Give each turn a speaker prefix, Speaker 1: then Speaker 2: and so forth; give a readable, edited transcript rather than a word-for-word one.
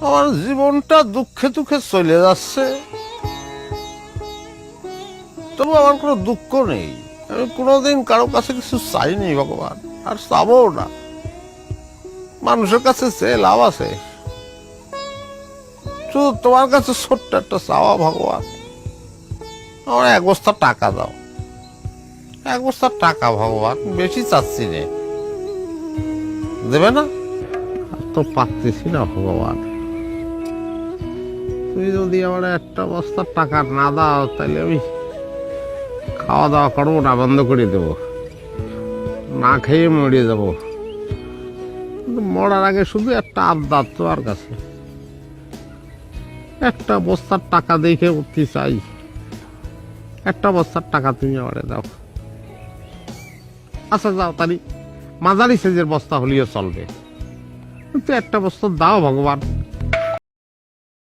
Speaker 1: আমার জীবনটা দুঃখে দুঃখে চলে যাচ্ছে, তবু আমার কোনো দুঃখ নেই। আমি কোনোদিন কারো কাছে কিছু চাইনি ভগবান, আর চাবো না। মানুষের কাছে চেয়ে লাভ আছে? শুধু তোমার কাছে ছোট্ট একটা চাওয়া, ভগবান আমার এক বস্তা টাকা দাও। এক বস্তা টাকা ভগবান, বেশি চাচ্ছি নে। দেবে না? আর তো পাচ্ছি না ভগবান। তুমি যদি আমার একটা বস্তা টাকা না দাও, তাহলে আমি খাওয়া দাওয়া করবো না, বন্ধ করে দেবো, না খেয়ে মরে যাব। কিন্তু মরার আগে শুধু একটা আবদার তোমার কাছে, একটা বস্তার টাকা দেখে উঠতে চাই। একটা বস্তার টাকা তুমি আমারে দাও। আচ্ছা যাও, তাহলে মাঝারি সাইজের বস্তা হলেও চলবে, কিন্তু একটা বস্তা দাও ভগবান।